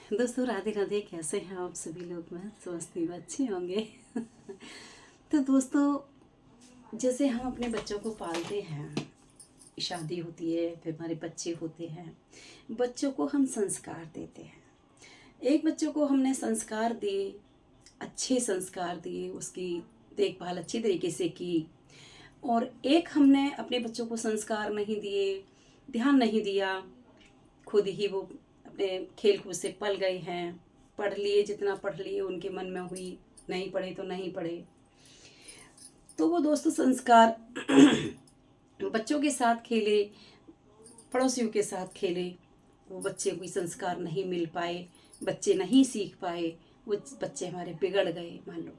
दोस्तों राधे राधे। कैसे हैं आप सभी लोग? मैं समझती हूँ अच्छे होंगे। तो दोस्तों, जैसे हम अपने बच्चों को पालते हैं, शादी होती है, फिर हमारे बच्चे होते हैं, बच्चों को हम संस्कार देते हैं। एक बच्चों को हमने संस्कार दिए, अच्छे संस्कार दिए, उसकी देखभाल अच्छी तरीके से की, और एक हमने अपने बच्चों को संस्कार नहीं दिए, ध्यान नहीं दिया, खुद ही वो अपने खेल कूद से पल गए हैं, पढ़ लिए जितना पढ़ लिए उनके मन में हुई, नहीं पढ़े तो नहीं पढ़े। तो वो दोस्तों संस्कार बच्चों के साथ खेले, पड़ोसियों के साथ खेले, वो बच्चे कोई संस्कार नहीं मिल पाए, बच्चे नहीं सीख पाए, वो बच्चे हमारे बिगड़ गए। मान लो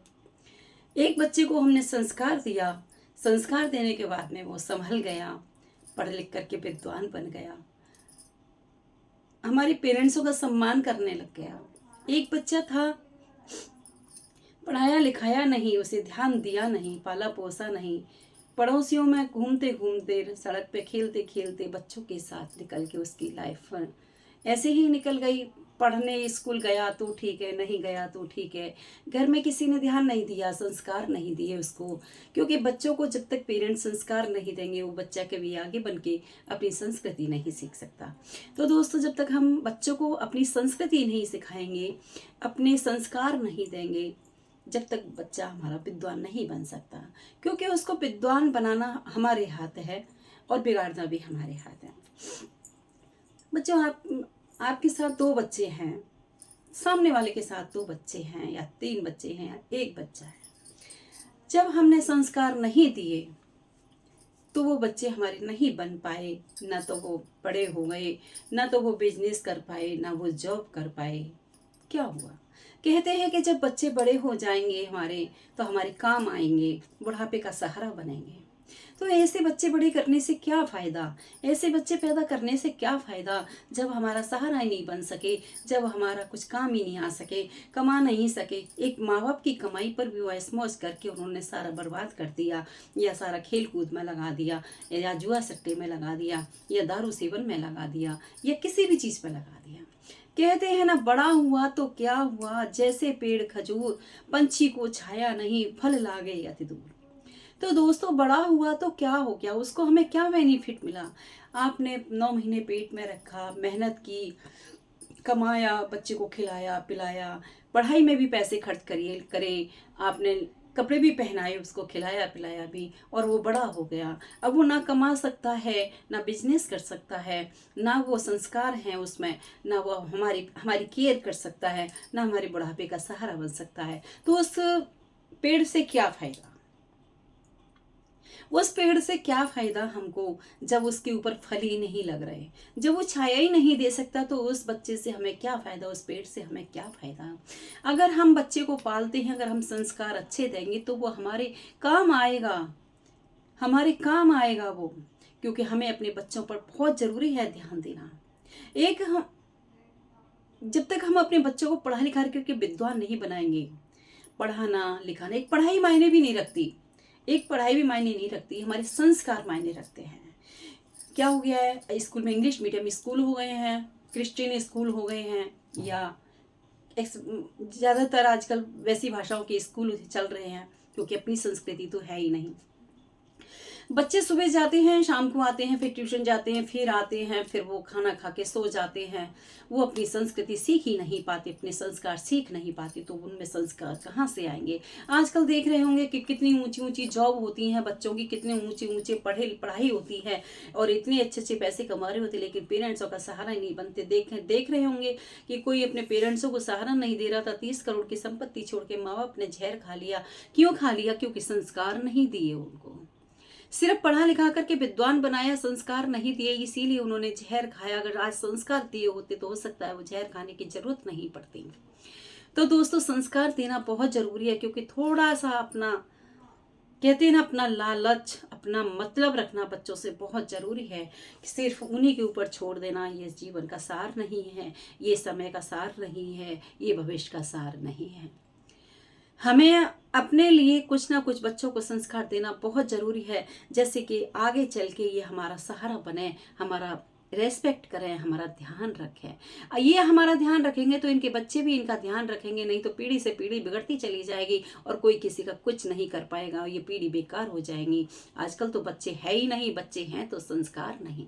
एक बच्चे को हमने संस्कार दिया, संस्कार देने के बाद में वो संभल गया, पढ़ लिख करके विद्वान बन गया, हमारे पेरेंट्सों का सम्मान करने लग गया। एक बच्चा था, पढ़ाया लिखाया नहीं, उसे ध्यान दिया नहीं, पाला पोसा नहीं, पड़ोसियों में घूमते घूमते, सड़क पे खेलते खेलते बच्चों के साथ निकल के उसकी लाइफ ऐसे ही निकल गई। पढ़ने स्कूल गया तो ठीक है, नहीं गया तो ठीक है, घर में किसी ने ध्यान नहीं दिया, संस्कार नहीं दिए उसको। क्योंकि बच्चों को जब तक पेरेंट्स संस्कार नहीं देंगे, वो बच्चा कभी आगे बन के अपनी संस्कृति नहीं सीख सकता। तो दोस्तों, जब तक हम बच्चों को अपनी संस्कृति नहीं सिखाएंगे, अपने संस्कार नहीं देंगे, जब तक बच्चा हमारा विद्वान नहीं बन सकता। क्योंकि उसको विद्वान बनाना हमारे हाथ है और बिगाड़ना भी हमारे हाथ है। बच्चों, आपके साथ दो बच्चे हैं, सामने वाले के साथ दो बच्चे हैं, या तीन बच्चे हैं, या एक बच्चा है। जब हमने संस्कार नहीं दिए तो वो बच्चे हमारे नहीं बन पाए, ना तो वो बड़े हो गए, ना तो वो बिजनेस कर पाए, ना वो जॉब कर पाए। क्या हुआ? कहते हैं कि जब बच्चे बड़े हो जाएंगे हमारे, तो हमारे काम आएंगे, बुढ़ापे का सहारा बनेंगे। तो ऐसे बच्चे बड़े करने से क्या फ़ायदा? ऐसे बच्चे पैदा करने से क्या फ़ायदा जब हमारा सहारा ही नहीं बन सके, जब हमारा कुछ काम ही नहीं आ सके, कमा नहीं सके। एक माँ बाप की कमाई पर भी वो ऐश मौज करके उन्होंने सारा बर्बाद कर दिया, या सारा खेल कूद में लगा दिया, या जुआ सट्टे में लगा दिया, या दारू सेवन में लगा दिया, या किसी भी चीज़ पर लगा दिया। कहते हैं ना, बड़ा हुआ तो क्या हुआ, जैसे पेड़ खजूर, पंछी को छाया नहीं, फल लागे अति दूर। तो दोस्तों, बड़ा हुआ तो क्या हो गया, उसको हमें क्या बेनिफिट मिला? आपने 9 महीने पेट में रखा, मेहनत की, कमाया, बच्चे को खिलाया पिलाया, पढ़ाई में भी पैसे खर्च करिए करे, आपने कपड़े भी पहनाए, उसको खिलाया पिलाया भी, और वो बड़ा हो गया। अब वो ना कमा सकता है, ना बिजनेस कर सकता है, ना वो संस्कार हैं उसमें, ना वो हमारी हमारी केयर कर सकता है, ना हमारे बुढ़ापे का सहारा बन सकता है। तो उस पेड़ से क्या फ़ायदा? उस पेड़ से क्या फायदा हमको जब उसके ऊपर फल ही नहीं लग रहे, जब वो छाया ही नहीं दे सकता? तो उस बच्चे से हमें क्या फायदा, उस पेड़ से हमें क्या फायदा? अगर हम बच्चे को पालते हैं, अगर हम संस्कार अच्छे देंगे तो वो हमारे काम आएगा, हमारे काम आएगा वो। क्योंकि हमें अपने बच्चों पर बहुत जरूरी है ध्यान देना। एक हम जब तक हम अपने बच्चों को पढ़ा लिखा करके विद्वान नहीं बनाएंगे, पढ़ाना लिखाना, एक पढ़ाई मायने भी नहीं रखती, एक पढ़ाई भी मायने नहीं रखती, हमारे संस्कार मायने रखते हैं। क्या हो गया है, स्कूल में इंग्लिश मीडियम स्कूल हो गए हैं, क्रिश्चियन स्कूल हो गए हैं, या ज़्यादातर आजकल वैसी भाषाओं के स्कूल चल रहे हैं, क्योंकि अपनी संस्कृति तो है ही नहीं। बच्चे सुबह जाते हैं, शाम को आते हैं, फिर ट्यूशन जाते हैं, फिर आते हैं, फिर वो खाना खा के सो जाते हैं। वो अपनी संस्कृति सीख ही नहीं पाते, अपने संस्कार सीख नहीं पाते, तो उनमें संस्कार कहाँ से आएंगे? आजकल देख रहे होंगे कि कितनी ऊंची ऊंची जॉब होती हैं बच्चों की, कितने ऊंचे ऊंचे पढ़ाई होती है, और इतने अच्छे अच्छे पैसे कमा रहे होते, लेकिन पेरेंट्सों का सहारा ही नहीं बनते। देख रहे होंगे कि कोई अपने पेरेंट्सों को सहारा नहीं दे रहा था, 30 करोड़ की संपत्ति छोड़ के माँ बाप ने जहर खा लिया। क्यों खा लिया? क्योंकि संस्कार नहीं दिए उनको। सिर्फ पढ़ा लिखा करके विद्वान बनाया, संस्कार नहीं दिए, इसीलिए उन्होंने जहर खाया। अगर आज संस्कार दिए होते तो हो सकता है वो जहर खाने की जरूरत नहीं पड़ती। तो दोस्तों, संस्कार देना बहुत जरूरी है, क्योंकि थोड़ा सा अपना, कहते हैं ना, अपना लालच, अपना मतलब रखना बच्चों से बहुत जरूरी है। सिर्फ उन्हीं के ऊपर छोड़ देना ये जीवन का सार नहीं है, ये समय का सार नहीं है, ये भविष्य का सार नहीं है। हमें अपने लिए कुछ ना कुछ बच्चों को संस्कार देना बहुत ज़रूरी है, जैसे कि आगे चल के ये हमारा सहारा बने, हमारा रेस्पेक्ट करें, हमारा ध्यान रखें। ये हमारा ध्यान रखेंगे तो इनके बच्चे भी इनका ध्यान रखेंगे, नहीं तो पीढ़ी से पीढ़ी बिगड़ती चली जाएगी और कोई किसी का कुछ नहीं कर पाएगा, ये पीढ़ी बेकार हो जाएंगी। आजकल तो बच्चे है ही नहीं, बच्चे हैं तो संस्कार नहीं।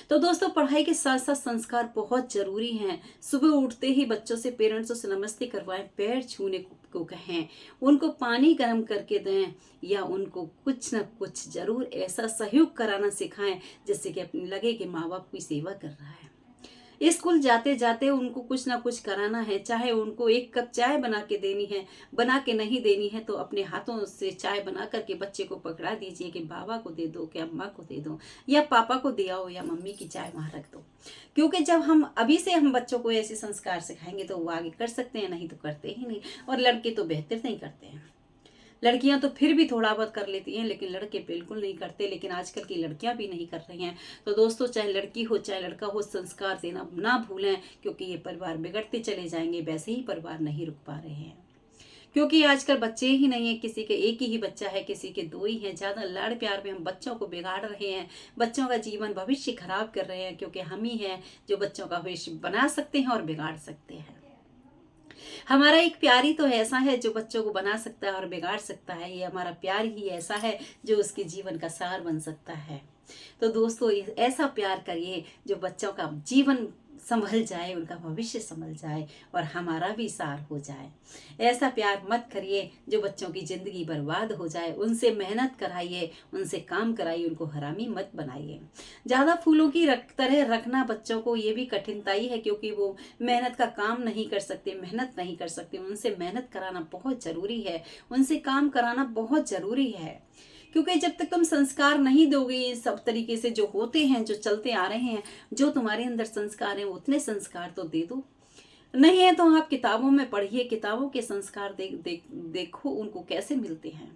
तो दोस्तों, पढ़ाई के साथ साथ संस्कार बहुत जरूरी हैं। सुबह उठते ही बच्चों से, पेरेंट्सों से नमस्ते करवाएं, पैर छूने को कहें, उनको पानी गर्म करके दें, या उनको कुछ न कुछ जरूर ऐसा सहयोग कराना सिखाएं जिससे कि अपने लगे कि माँ बाप की सेवा कर रहा है। स्कूल जाते जाते उनको कुछ ना कुछ कराना है, चाहे उनको एक कप चाय बना के देनी है, बना के नहीं देनी है तो अपने हाथों से चाय बना करके बच्चे को पकड़ा दीजिए कि बाबा को दे दो, कि अम्मा को दे दो, या पापा को दे आओ, या मम्मी की चाय वहाँ रख दो। क्योंकि जब हम अभी से हम बच्चों को ऐसे संस्कार सिखाएंगे तो वो आगे कर सकते हैं, नहीं तो करते ही नहीं। और लड़के तो बेहतर नहीं करते हैं, लड़कियां तो फिर भी थोड़ा बहुत कर लेती हैं, लेकिन लड़के बिल्कुल नहीं करते। लेकिन आजकल की लड़कियां भी नहीं कर रही हैं। तो दोस्तों, चाहे लड़की हो चाहे लड़का हो, संस्कार देना ना भूलें, क्योंकि ये परिवार बिगड़ते चले जाएंगे। वैसे ही परिवार नहीं रुक पा रहे हैं, क्योंकि आजकल बच्चे ही नहीं है, किसी के एक ही बच्चा है, किसी के दो ही हैं। ज़्यादा लाड़ प्यार में हम बच्चों को बिगाड़ रहे हैं, बच्चों का जीवन भविष्य खराब कर रहे हैं, क्योंकि हम ही हैं जो बच्चों का भविष्य बना सकते हैं और बिगाड़ सकते हैं। हमारा एक प्यार ही तो ऐसा है जो बच्चों को बना सकता है और बिगाड़ सकता है। ये हमारा प्यार ही ऐसा है जो उसके जीवन का सार बन सकता है। तो दोस्तों, ऐसा प्यार करिए जो बच्चों का जीवन संभल जाए, उनका भविष्य संभल जाए और हमारा भी सार हो जाए। ऐसा प्यार मत करिए जो बच्चों की जिंदगी बर्बाद हो जाए। उनसे मेहनत कराइए, उनसे काम कराइए, उनको हरामी मत बनाइए। ज़्यादा फूलों की तरह रखना बच्चों को ये भी कठिनाई है, क्योंकि वो मेहनत का काम नहीं कर सकते, मेहनत नहीं कर सकते। उनसे मेहनत कराना बहुत ज़रूरी है, उनसे काम कराना बहुत ज़रूरी है। क्योंकि जब तक तुम संस्कार नहीं दोगे, ये सब तरीके से जो होते हैं, जो चलते आ रहे हैं, जो तुम्हारे अंदर संस्कार हैं, उतने संस्कार तो दे दो। नहीं है तो आप किताबों में पढ़िए, किताबों के संस्कार देखो उनको कैसे मिलते हैं।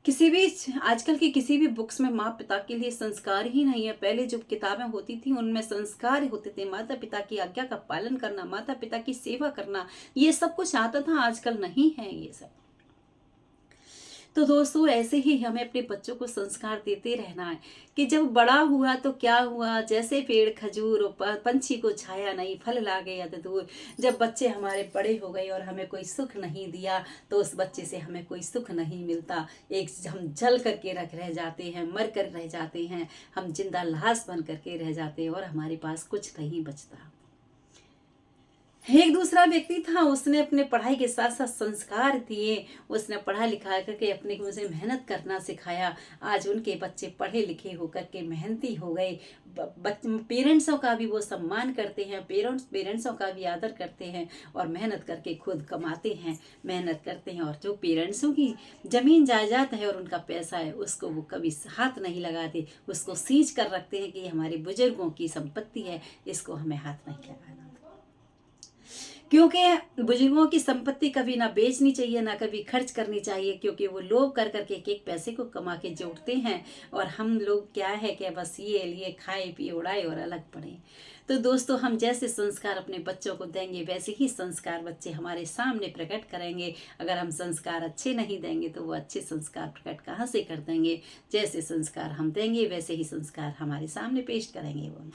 किसी भी आजकल की किसी भी बुक्स में माँ पिता के लिए संस्कार ही नहीं है। पहले जो किताबें होती थी उनमें संस्कार होते थे, माता पिता की आज्ञा का पालन करना, माता पिता की सेवा करना, ये सब कुछ आता था। आजकल नहीं है ये सब। तो दोस्तों, ऐसे ही हमें अपने बच्चों को संस्कार देते रहना है कि जब बड़ा हुआ तो क्या हुआ, जैसे पेड़ खजूर पंछी को छाया नहीं, फल लागे अध दूर। जब बच्चे हमारे बड़े हो गए और हमें कोई सुख नहीं दिया, तो उस बच्चे से हमें कोई सुख नहीं मिलता। एक हम जल करके रह जाते हैं, मर कर रह जाते हैं, हम जिंदा लाश बन करके रह जाते हैं और हमारे पास कुछ नहीं बचता। एक दूसरा व्यक्ति था, उसने अपने पढ़ाई के साथ साथ संस्कार दिए, उसने पढ़ा लिखा करके अपने को मुझे मेहनत करना सिखाया। आज उनके बच्चे पढ़े लिखे होकर के मेहनती हो गए। पेरेंट्सों का भी वो सम्मान करते हैं, पेरेंट्सों का भी आदर करते हैं और मेहनत करके खुद कमाते हैं, मेहनत करते हैं। और जो पेरेंट्सों की जमीन जायदाद है और उनका पैसा है, उसको वो कभी हाथ नहीं लगाते, उसको सींच कर रखते हैं कि ये हमारे बुजुर्गों की संपत्ति है, इसको हमें हाथ नहीं लगाना। क्योंकि बुजुर्गों की संपत्ति कभी ना बेचनी चाहिए, ना कभी खर्च करनी चाहिए, क्योंकि वो लोभ कर करके एक एक पैसे को कमा के जोड़ते हैं। और हम लोग क्या है कि बस ये लिए खाए पिए उड़ाए और अलग पड़े। तो दोस्तों, हम जैसे संस्कार अपने बच्चों को देंगे, वैसे ही संस्कार बच्चे हमारे सामने प्रकट करेंगे। अगर हम संस्कार अच्छे नहीं देंगे तो वो अच्छे संस्कार प्रकट कहाँ से कर देंगे। जैसे संस्कार हम देंगे वैसे ही संस्कार हमारे सामने पेश करेंगे वो।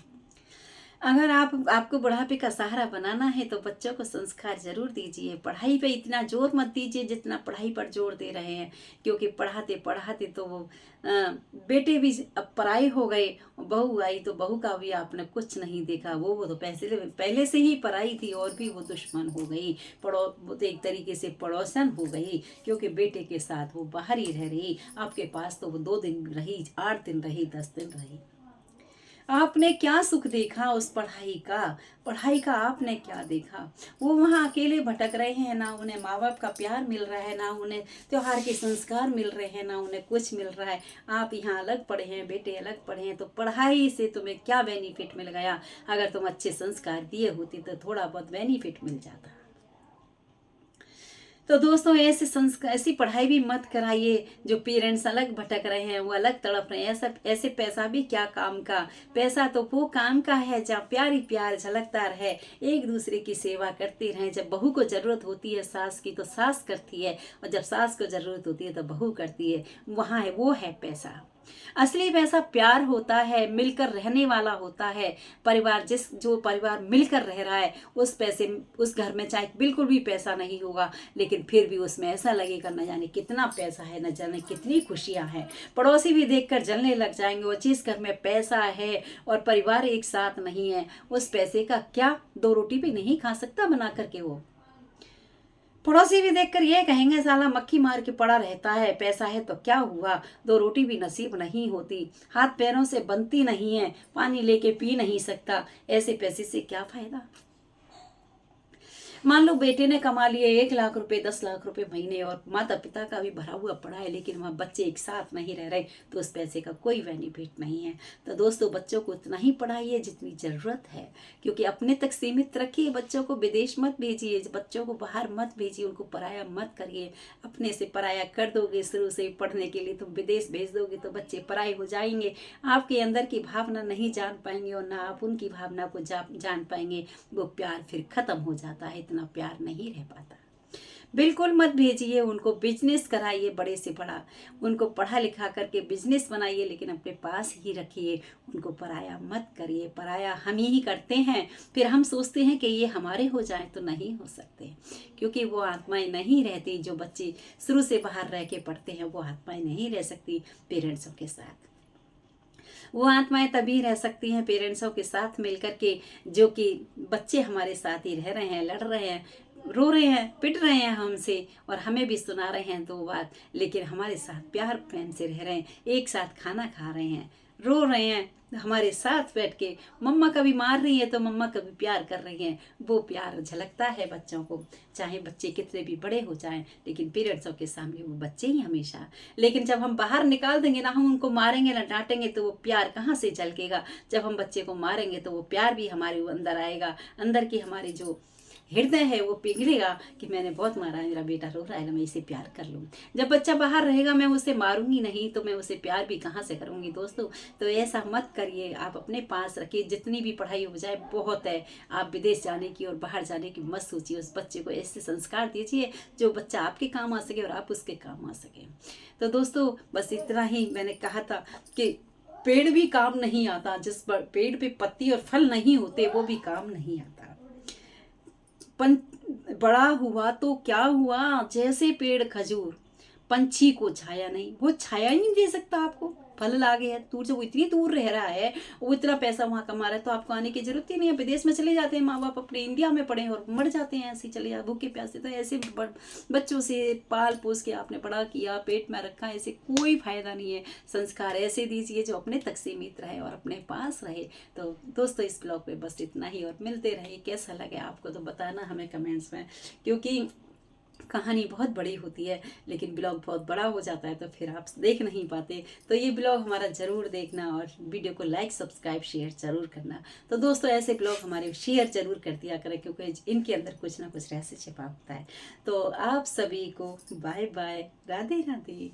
अगर आपको बुढ़ापे का सहारा बनाना है तो बच्चों को संस्कार जरूर दीजिए। पढ़ाई पे इतना जोर मत दीजिए जितना पढ़ाई पर जोर दे रहे हैं, क्योंकि पढ़ाते पढ़ाते तो वो बेटे भी अब पराई हो गए। बहू आई तो बहू का भी आपने कुछ नहीं देखा, वो तो पहले से ही पराई थी और भी वो दुश्मन हो गई, वो तो एक तरीके से पड़ोसन हो गई, क्योंकि बेटे के साथ वो बाहर ही रह रही। आपके पास तो वो 2 दिन रही, 8 दिन रही, 10 दिन रही। आपने क्या सुख देखा उस पढ़ाई का आपने क्या देखा। वो वहाँ अकेले भटक रहे हैं, ना उन्हें माँ बाप का प्यार मिल रहा है, ना उन्हें त्योहार के संस्कार मिल रहे हैं, ना उन्हें कुछ मिल रहा है। आप यहाँ अलग पढ़े हैं, बेटे अलग पढ़े हैं, तो पढ़ाई से तुम्हें क्या बेनिफिट मिल गया। अगर तुम अच्छे संस्कार दिए होते तो थोड़ा बहुत बेनिफिट मिल जाता। तो दोस्तों, ऐसी पढ़ाई भी मत कराइए। जो पेरेंट्स अलग भटक रहे हैं, वो अलग तड़प रहे हैं, ऐसे पैसा भी क्या काम का। पैसा तो वो काम का है जहाँ प्यार ही प्यार झलकता रहे, एक दूसरे की सेवा करते रहें। जब बहू को जरूरत होती है सास की तो सास करती है, और जब सास को जरूरत होती है तो बहू करती है। वहाँ है वो है पैसा। असली पैसा प्यार होता है, मिलकर रहने वाला होता है। परिवार जो परिवार मिलकर रह रहा है उस घर में चाहे बिल्कुल भी पैसा नहीं होगा, लेकिन फिर भी उसमें ऐसा लगेगा न जाने कितना पैसा है, न जाने कितनी खुशियां हैं। पड़ोसी भी देखकर जलने लग जाएंगे। और जिस घर में पैसा है और परिवार एक साथ नहीं है, उस पैसे का क्या, 2 रोटी भी नहीं खा सकता बना करके वो। पड़ोसी भी देखकर ये कहेंगे साला मक्खी मार के पड़ा रहता है, पैसा है तो क्या हुआ, 2 रोटी भी नसीब नहीं होती, हाथ पैरों से बनती नहीं है, पानी लेके पी नहीं सकता, ऐसे पैसे से क्या फायदा। मान लो बेटे ने कमा लिए 1 लाख रुपए, 10 लाख रुपए महीने, और माता पिता का भी भरा हुआ पड़ा है, लेकिन वहाँ बच्चे एक साथ नहीं रह रहे, तो उस पैसे का कोई बेनिफिट नहीं है। तो दोस्तों, बच्चों को उतना ही पढ़ाइए जितनी ज़रूरत है, क्योंकि अपने तक सीमित रखिए। बच्चों को विदेश मत भेजिए, बच्चों को बाहर मत भेजिए, उनको पराया मत करिए। अपने से पराया कर दोगे शुरू से पढ़ने के लिए, तो विदेश भेज दोगे तो बच्चे पराए हो जाएंगे, आपके अंदर की भावना नहीं जान पाएंगे और ना आप उनकी भावना को जान पाएंगे। वो प्यार फिर खत्म हो जाता है, इतना प्यार नहीं रह पाता। बिल्कुल मत भेजिए उनको, बिजनेस कराइए बड़े से बड़ा, उनको पढ़ा लिखा करके बिजनेस बनाइए, लेकिन अपने पास ही रखिए, उनको पराया मत करिए। पराया हम ही करते हैं, फिर हम सोचते हैं कि ये हमारे हो जाए, तो नहीं हो सकते, क्योंकि वो आत्माएं नहीं रहती। जो बच्चे शुरू से बाहर रह के पढ़ते हैं, वो आत्माएं नहीं रह सकती पेरेंट्सों के साथ। वो आत्माएं तभी रह सकती हैं पेरेंट्सों के साथ मिलकर के, जो कि बच्चे हमारे साथ ही रह रहे हैं, लड़ रहे हैं, रो रहे हैं, पिट रहे हैं हमसे, और हमें भी सुना रहे हैं 2 बात, लेकिन हमारे साथ प्यार प्रेम से रह रहे हैं, एक साथ खाना खा रहे हैं, रो रहे हैं हमारे साथ बैठ के। मम्मा कभी मार रही है तो मम्मा कभी प्यार कर रही हैं, वो प्यार झलकता है बच्चों को। चाहे बच्चे कितने भी बड़े हो जाएं, लेकिन पेरेंट्सों के सामने वो बच्चे ही हमेशा। लेकिन जब हम बाहर निकाल देंगे ना, हम उनको मारेंगे ना डांटेंगे, तो वो प्यार कहाँ से झलकेगा। जब हम बच्चे को मारेंगे तो वो प्यार भी हमारे अंदर आएगा, अंदर की हमारी जो हृदय है वो पिघलेगा कि मैंने बहुत मारा है, मेरा बेटा रो रहा है, मैं इसे प्यार कर लूँ। जब बच्चा बाहर रहेगा, मैं उसे मारूंगी नहीं, तो मैं उसे प्यार भी कहाँ से करूँगी दोस्तों। तो ऐसा मत करिए, आप अपने पास रखिए। जितनी भी पढ़ाई हो जाए बहुत है, आप विदेश जाने की और बाहर जाने की मत सोचिए। उस बच्चे को ऐसे संस्कार दीजिए जो बच्चा आपके काम आ सके और आप उसके काम आ सके। तो दोस्तों, बस इतना ही मैंने कहा था कि पेड़ भी काम नहीं आता, जिस पेड़ पे पत्ती और फल नहीं होते वो भी काम नहीं आता। बड़ा हुआ तो क्या हुआ, जैसे पेड़ खजूर, पंछी को छाया नहीं, वो छाया ही नहीं दे सकता आपको। फल लागे है दूर से, वो इतनी दूर रह रहा है, वो इतना पैसा वहाँ कमा रहा है, तो आपको आने की जरूरत ही नहीं है। विदेश में चले जाते हैं माँ बाप, अपने इंडिया में पढ़े और मर जाते हैं ऐसे ही, चले जाते भूखे प्यासे। तो ऐसे बच्चों से पाल पोस के आपने बड़ा किया, पेट में रखा, ऐसे कोई फायदा नहीं है। संस्कार ऐसे दीजिए जो अपने तक सीमित रहे और अपने पास रहे। तो दोस्तों, इस ब्लॉग पे बस इतना ही, और मिलते रहे। कैसा लगे आपको तो बताना हमें कमेंट्स में, क्योंकि कहानी बहुत बड़ी होती है, लेकिन ब्लॉग बहुत बड़ा हो जाता है, तो फिर आप देख नहीं पाते। तो ये ब्लॉग हमारा ज़रूर देखना, और वीडियो को लाइक सब्सक्राइब शेयर ज़रूर करना। तो दोस्तों, ऐसे ब्लॉग हमारे शेयर ज़रूर कर दिया करें, क्योंकि इनके अंदर कुछ ना कुछ रहस्य छिपा होता है। तो आप सभी को बाय बाय, राधे राधे।